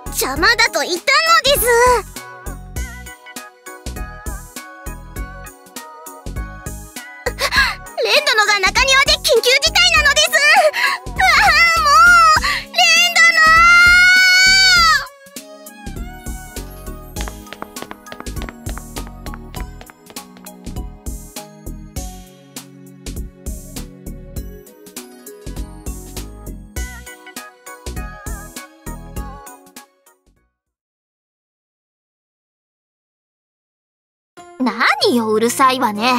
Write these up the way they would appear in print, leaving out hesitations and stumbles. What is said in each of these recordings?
邪魔だと言ったのです。レン殿が中庭で緊急事態なのです。もうレン何よ、うるさいわね。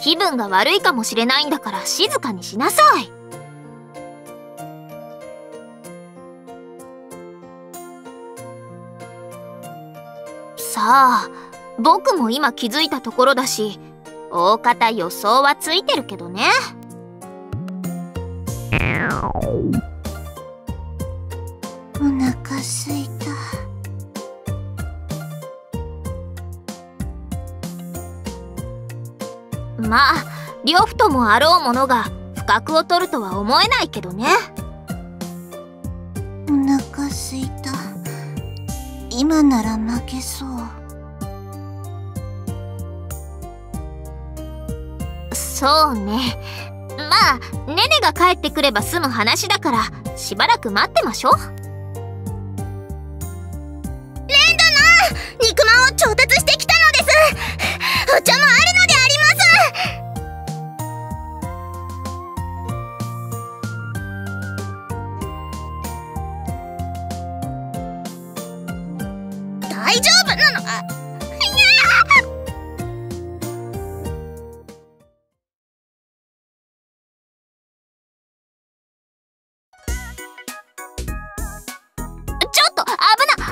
気分が悪いかもしれないんだから静かにしなさい。さあ、僕も今気づいたところだし、大方予想はついてるけどね。お腹すいた。まあ、両夫ともあろうものが不覚を取るとは思えないけどね。お腹すいた。今なら負けそう。そうね。まあ、ネネが帰ってくれば済む話だから、しばらく待ってましょ。レン殿、肉まんを調達してきたのです。お茶もあるのであります。大丈夫なの？ちょっと危な。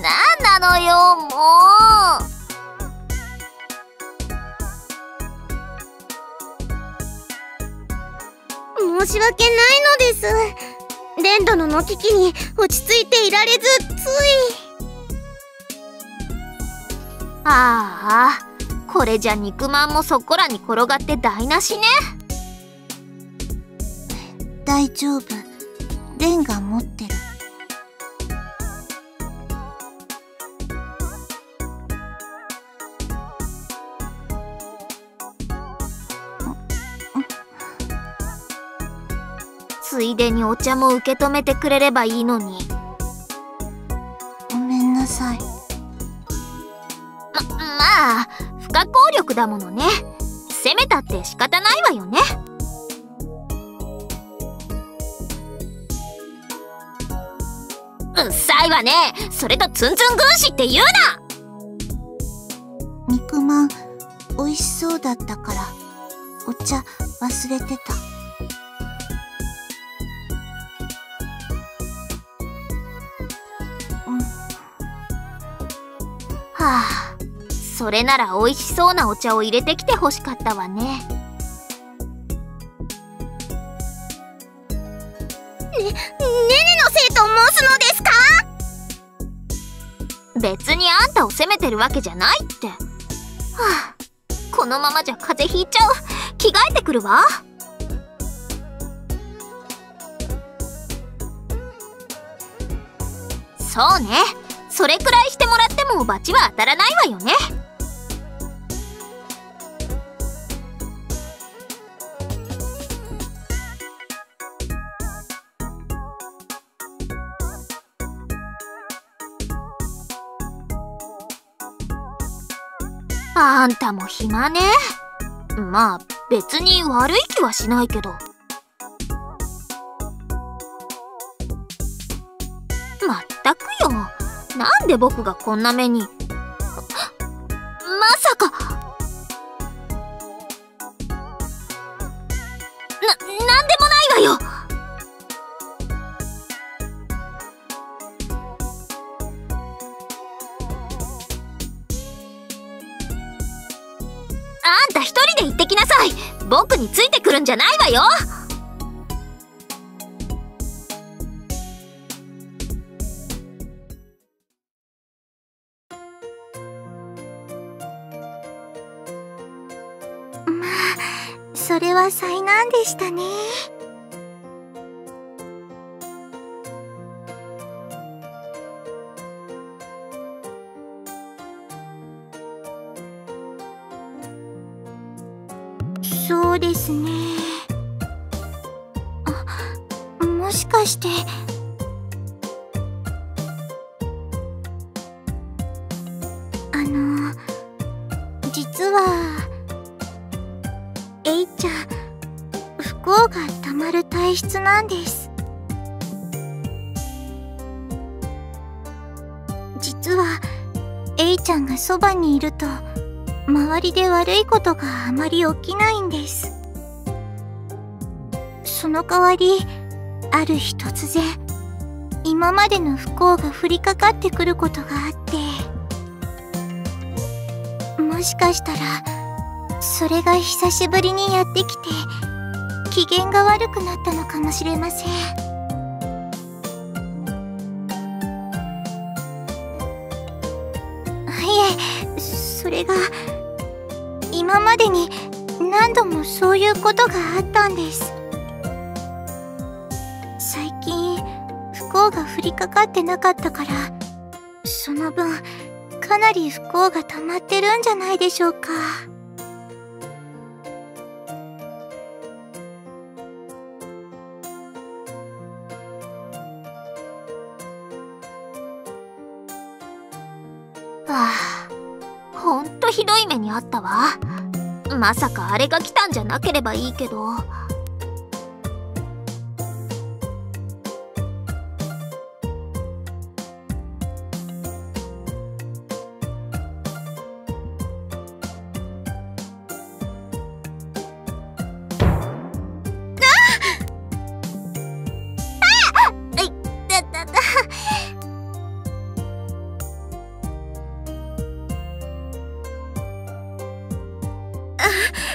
なんなのよ、もう。申し訳ないのです。レン殿の危機に落ち着いていられず、つい。ああ、これじゃ肉まんもそこらに転がって台無しね。大丈夫。レンが持ってる。ついでにお茶も受け止めてくれればいいのに。ごめんなさい。まあ、不可抗力だものね。責めたって仕方ないわよね。うっさいわね。それとツンツン軍師って言うな。肉まん美味しそうだったからお茶忘れてた。はあ、それなら美味しそうなお茶を入れてきてほしかったわね。ねねねのせいと申すのですか？別にあんたを責めてるわけじゃないって。はあ、このままじゃ風邪ひいちゃう。着替えてくるわ。そうね。それくらいしてもらっても罰は当たらないわよね。あんたも暇ね。まあ別に悪い気はしないけど。まったくよ。なんで僕がこんな目に。まさか。なんでもないわよ。あんた一人で行ってきなさい。僕僕についてくるんじゃないわよ。まあ、それは災難でしたね。そうですね。もしかして実はエイちゃん、不幸がたまる体質なんです。実はエイちゃんがそばにいると周りで悪いことがあまり起きないんです。その代わり、ある日突然今までの不幸が降りかかってくることがあって、もしかしたらそれが久しぶりにやってきて機嫌が悪くなったのかもしれません。いえ、それが今までに何度もそういうことがあったんです。最近不幸が降りかかってなかったから、その分かなり不幸が溜まってるんじゃないでしょうか。ほんとひどい目にあったわ。まさかあれが来たんじゃなければいいけど。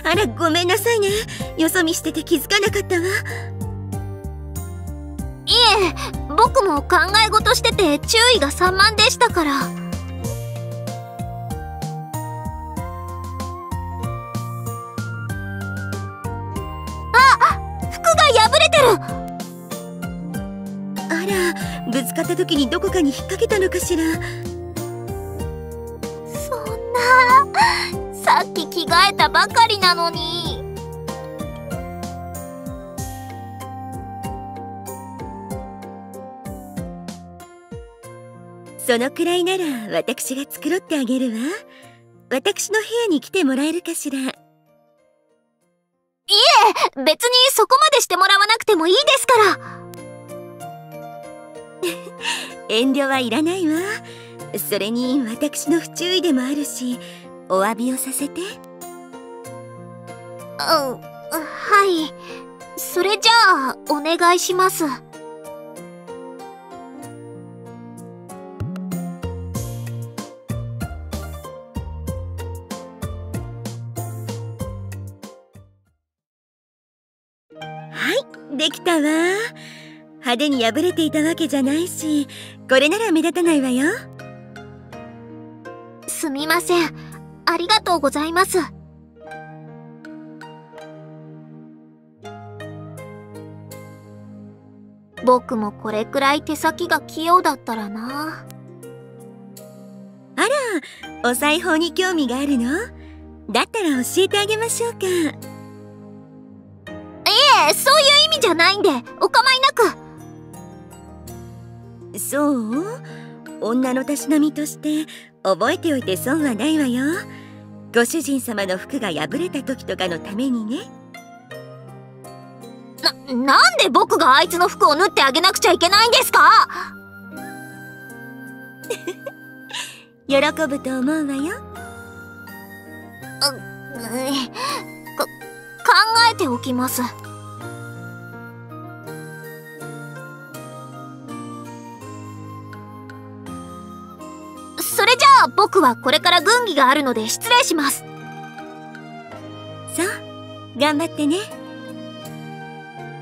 あら、ごめんなさいね。よそ見してて気づかなかったわ。いえ、僕も考え事してて注意が散漫でしたから。服が破れてる。あら、ぶつかった時にどこかに引っ掛けたのかしら。そんな、さっき着替えたばかりなのに。そのくらいなら私が繕ってあげるわ。私の部屋に来てもらえるかしら。いえ、別にそこまでしてもらわなくてもいいですから。遠慮はいらないわ。それに私の不注意でもあるし、お詫びをさせて。はい。それじゃあお願いします。はい、できたわ。派手に破れていたわけじゃないし、これなら目立たないわよ。すみません。ありがとうございます。僕もこれくらい手先が器用だったらな。あら、お裁縫に興味があるの？だったら教えてあげましょうか。いえ、そういう意味じゃないんで、お構いなく。そう？女のたしなみとして覚えておいて損はないわよ。ご主人様の服が破れた時とかのためにね。なんで僕があいつの服を縫ってあげなくちゃいけないんですか？喜ぶと思うわよ。考えておきます。それじゃあ僕はこれから軍議があるので失礼します。さあ、頑張ってね。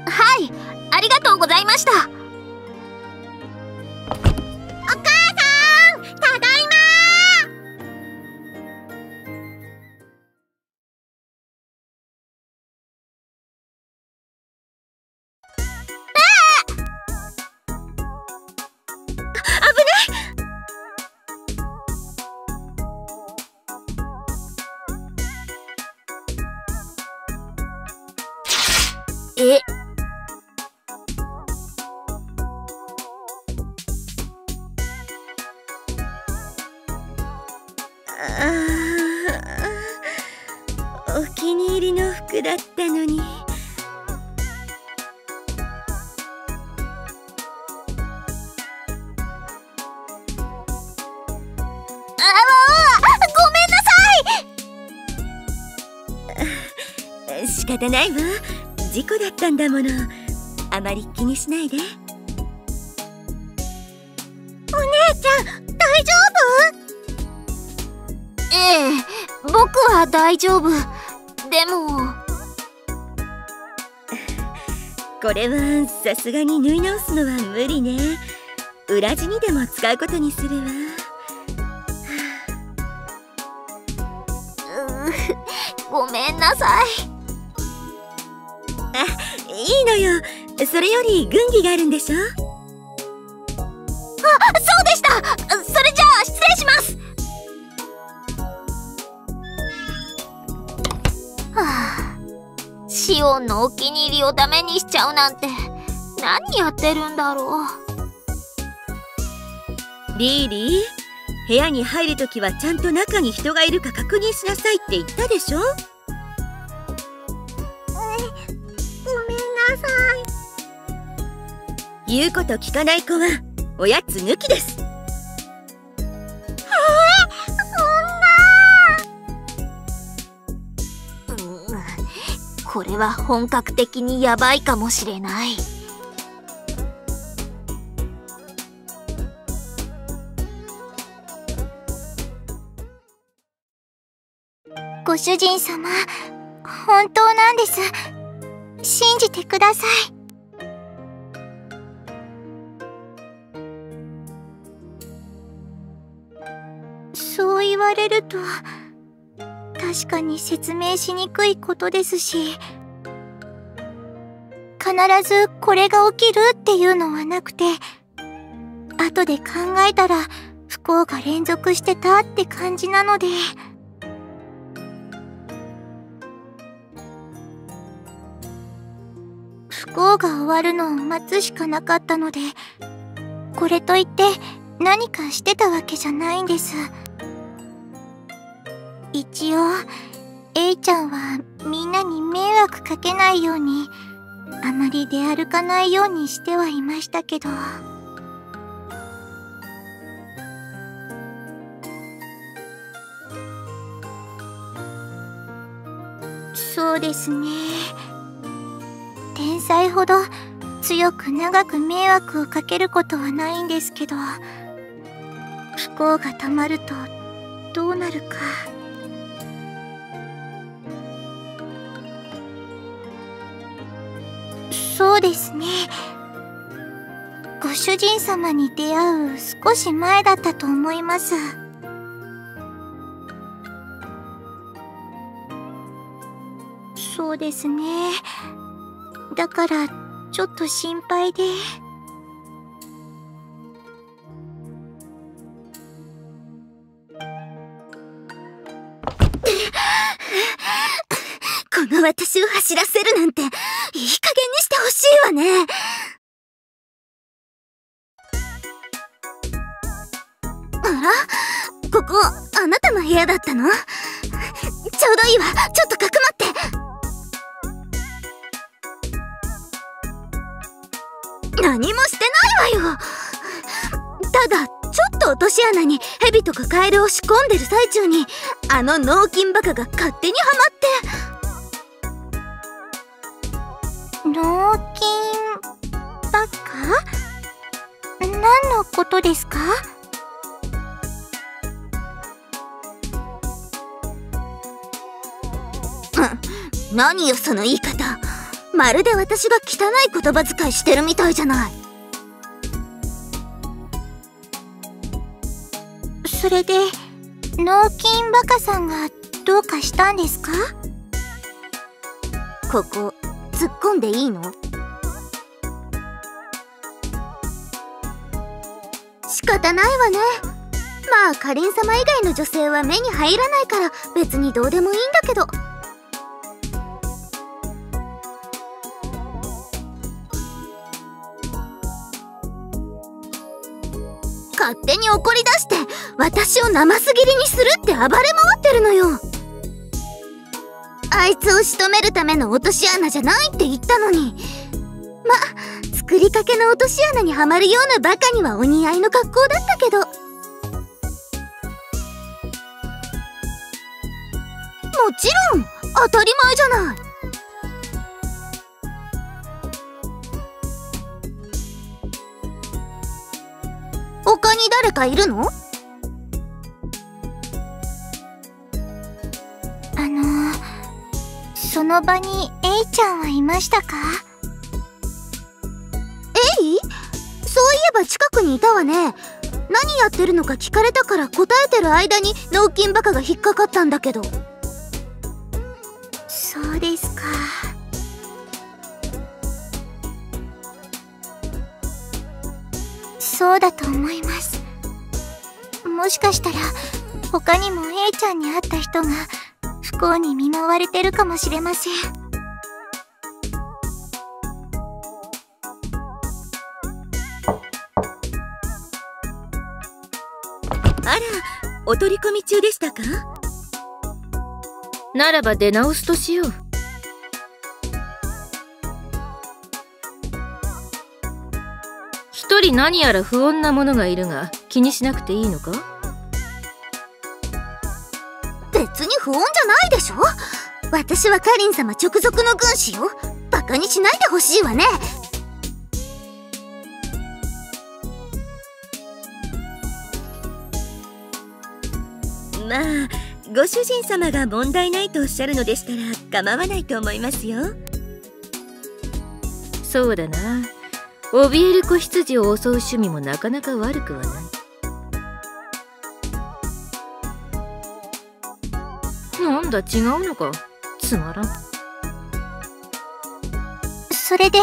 はい、ありがとうございました。お母さん、ただいま。え、お気に入りの服だったのに。ごめんなさい。仕方ないわ。事故だったんだもの。あまり気にしないで。お姉ちゃん、大丈夫？ええ、僕は大丈夫。でもこれはさすがに縫い直すのは無理ね。裏地にでも使うことにするわ。ごめんなさい。あ、いいのよ。それより軍技があるんでしょ？あ、そうでした。それじゃあ失礼します。はあ、シオンのお気に入りをダメにしちゃうなんて何やってるんだろう。リーリー、部屋に入るときはちゃんと中に人がいるか確認しなさいって言ったでしょ？言うこと聞かない子はおやつ抜きです。そんな。これは本格的にヤバいかもしれない。ご主人様、本当なんです。信じてください。そう言われると確かに説明しにくいことですし、必ずこれが起きるっていうのはなくて、後で考えたら不幸が連続してたって感じなので、不幸が終わるのを待つしかなかったので、これといって何かしてたわけじゃないんです。一応エイちゃんはみんなに迷惑かけないようにあまり出歩かないようにしてはいましたけど、そうですね、天才ほど強く長く迷惑をかけることはないんですけど、不幸がたまるとどうなるか。そうですね、ご主人様に出会う少し前だったと思います。そうですね、だからちょっと心配で。この私を走らせるなんていい加減にしてほしいわね。あら、ここあなたの部屋だったの？ちょうどいいわ、ちょっとかくまって。何もしてないわよ。ただちょっと落とし穴にヘビとかカエルを仕込んでる最中にあの脳筋バカが勝手にはまって。脳筋バカ？何のことですか？何よその言い方。まるで私が汚い言葉遣いしてるみたいじゃない。それで脳筋バカさんがどうかしたんですか？ここ突っ込んでいいの？仕方ないわね。まあかりん様以外の女性は目に入らないから別にどうでもいいんだけど。勝手に怒り出して私をナマス切りにするって暴れ回ってるのよ。あいつを仕留めるための落とし穴じゃないって言ったのに。ま、作りかけの落とし穴にはまるようなバカにはお似合いの格好だったけど。もちろん当たり前じゃない。他に誰かいるの？その場にエイちゃんはいましたか？エイ？そういえば近くにいたわね。何やってるのか聞かれたから答えてる間に脳筋バカが引っかかったんだけど。そうですか。そうだと思います。もしかしたら他にもエイちゃんに会った人が不幸に見舞われてるかもしれません。あら、お取り込み中でしたか？ならば出直すとしよう。一人何やら不穏なものがいるが気にしなくていいのか？別に不穏じゃないでしょ。私はカリン様直属の軍師よ。バカにしないでほしいわね。まあご主人様が問題ないとおっしゃるのでしたら構わないと思いますよ。そうだな。怯える子羊を襲う趣味もなかなか悪くはない。なんだ違うのか。つまらん。それで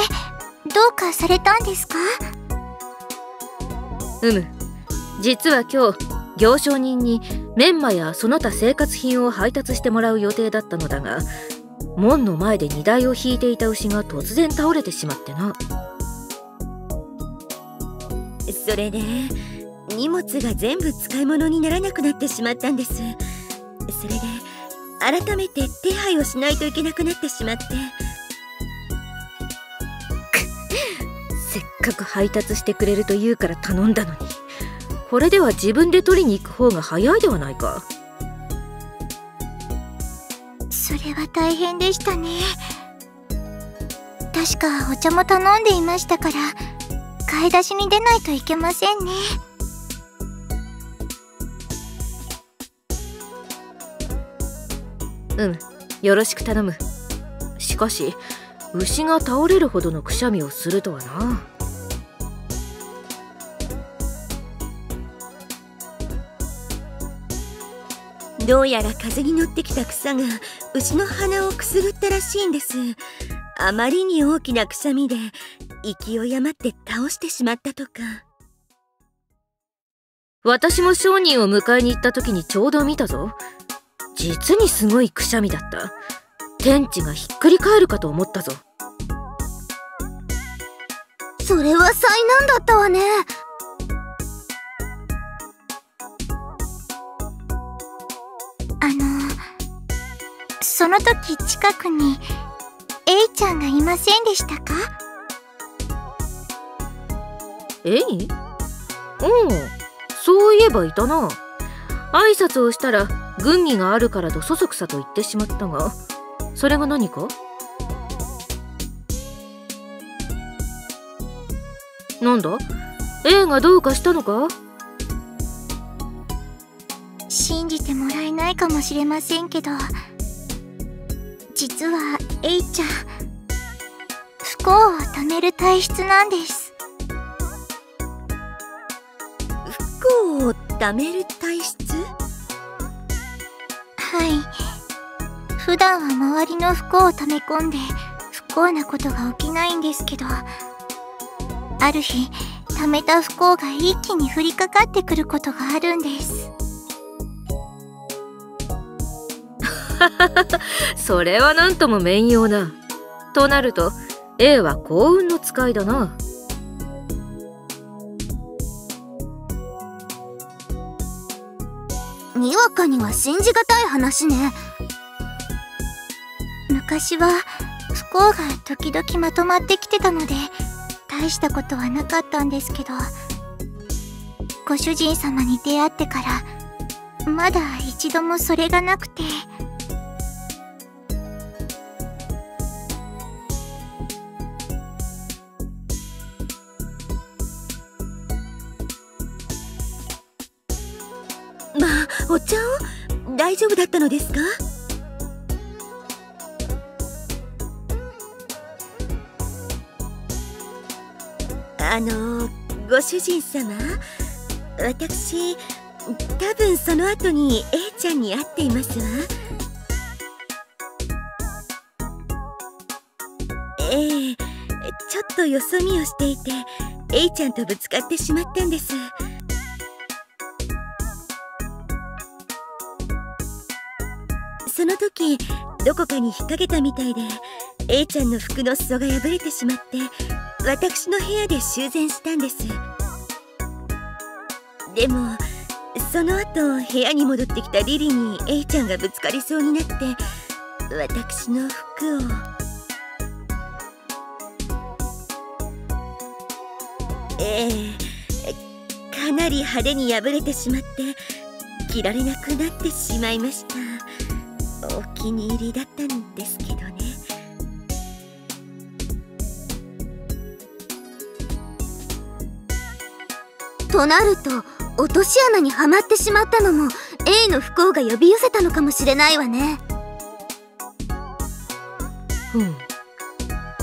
どうかされたんですか？実は今日行商人にメンマやその他生活品を配達してもらう予定だったのだが、門の前で荷台を引いていた牛が突然倒れてしまってな。それで荷物が全部使い物にならなくなってしまったんです。それで改めて手配をしないといけなくなってしまって。せっかく配達してくれると言うから頼んだのに、これでは自分で取りに行く方が早いではないか。それは大変でしたね。確かお茶も頼んでいましたから買い出しに出ないといけませんね。よろしく頼む。しかし牛が倒れるほどのくしゃみをするとはな。どうやら風に乗ってきた草が牛の鼻をくすぐったらしいんです。あまりに大きなくしゃみで勢い余って倒してしまったとか。私も商人を迎えに行った時にちょうど見たぞ。実にすごいくしゃみだった。天地がひっくり返るかと思ったぞ。それは災難だったわね。その時近くにエイちゃんがいませんでしたか？エイ？そういえばいたな。挨拶をしたら軍議があるからとそそくさと言ってしまったが、それが何か？なんだ？エイがどうかしたのか？信じてもらえないかもしれませんけど、実はエイちゃん、不幸をためる体質なんです。不幸をためる体質？はい。普段は周りの不幸をため込んで不幸なことが起きないんですけど、ある日ためた不幸が一気に降りかかってくることがあるんです。それはなんとも面妖な。となると A は幸運の使いだな。にわかには信じがたい話ね。昔は不幸が時々まとまってきてたので大したことはなかったんですけど、ご主人様に出会ってからまだ一度もそれがなくて。まあ、お茶を大丈夫だったのですか？ご主人様、私多分その後に A ちゃんに会っていますわ。ええ、ちょっとよそ見をしていて A ちゃんとぶつかってしまったんです。その時どこかに引っ掛けたみたいで A ちゃんの服の裾が破れてしまって私の部屋で修繕したんです。でもその後部屋に戻ってきたリリに A ちゃんがぶつかりそうになって私の服を。かなり派手に破れてしまって着られなくなってしまいました。お気に入りだったんですけどね。となると落とし穴にはまってしまったのも A の不幸が呼び寄せたのかもしれないわね。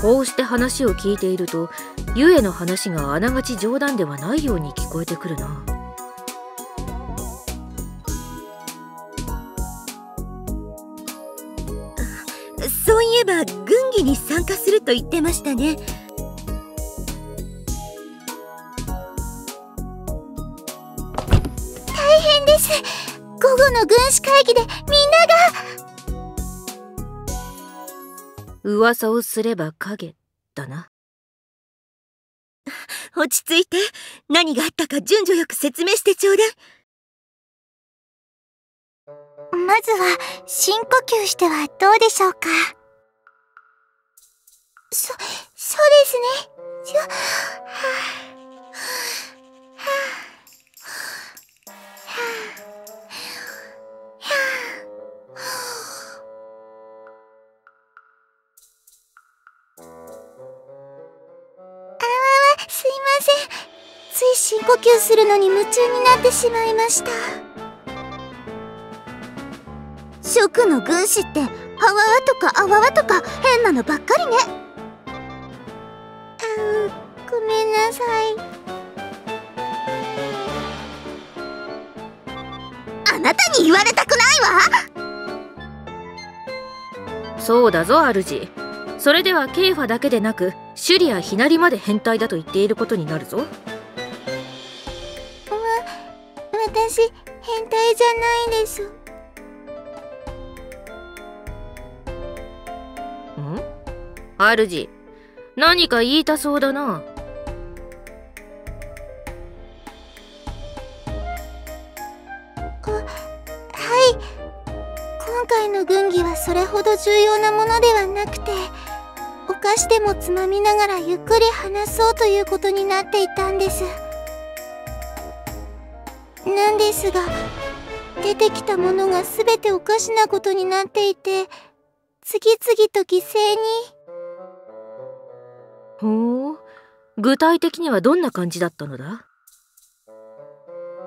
こうして話を聞いているとゆえの話があながち冗談ではないように聞こえてくるな。そういえば軍議に参加すると言ってましたね。大変です。午後の軍師会議でみんなが。噂をすれば影だな。落ち着いて、何があったか順序よく説明してちょうだい。まずは深呼吸してはどうでしょうか。そうですね。すいません。つい深呼吸するのに夢中になってしまいました。蜀の軍師ってハワワとかアワワとか変なのばっかりね。ごめんなさい。あなたに言われたくないわ。そうだぞ主。それではケイファだけでなくシュリやヒナリまで変態だと言っていることになるぞ。私変態じゃないです。主、何か言いたそうだな。はい。今回の軍議はそれほど重要なものではなくて、お菓子でもつまみながらゆっくり話そうということになっていたんです。なんですが、出てきたものが全ておかしなことになっていて、次々と犠牲に。ほう、具体的にはどんな感じだったのだ？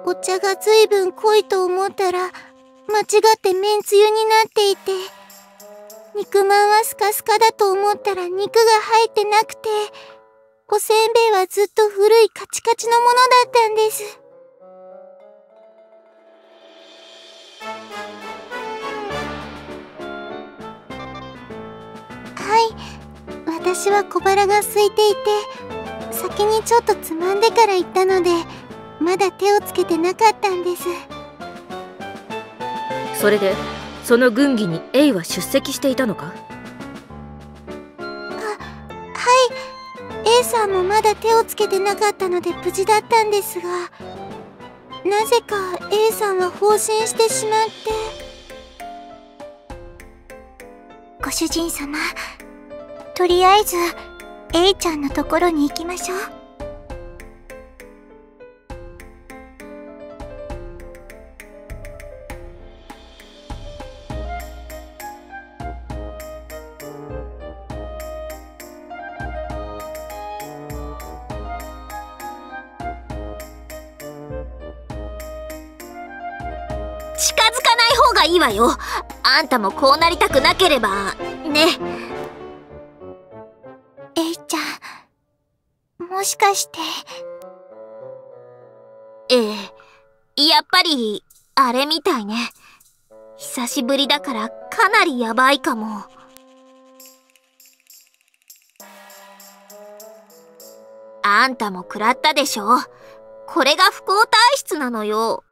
お茶がずいぶん濃いと思ったら間違ってめんつゆになっていて、肉まんはスカスカだと思ったら肉が入ってなくて、おせんべいはずっと古いカチカチのものだったんです。はい、私は小腹が空いていて、先にちょっとつまんでから行ったので、まだ手をつけてなかったんです。それでその軍議にエイは出席していたのか？はい、A さんもまだ手をつけてなかったので無事だったんですが、なぜか A さんは放心してしまって。ご主人様、とりあえず A ちゃんのところに行きましょう。近づかない方がいいわよ。あんたもこうなりたくなければね。エイちゃん、もしかして。やっぱりあれみたいね。久しぶりだからかなりヤバいかも。あんたも食らったでしょ。これが不幸体質なのよ。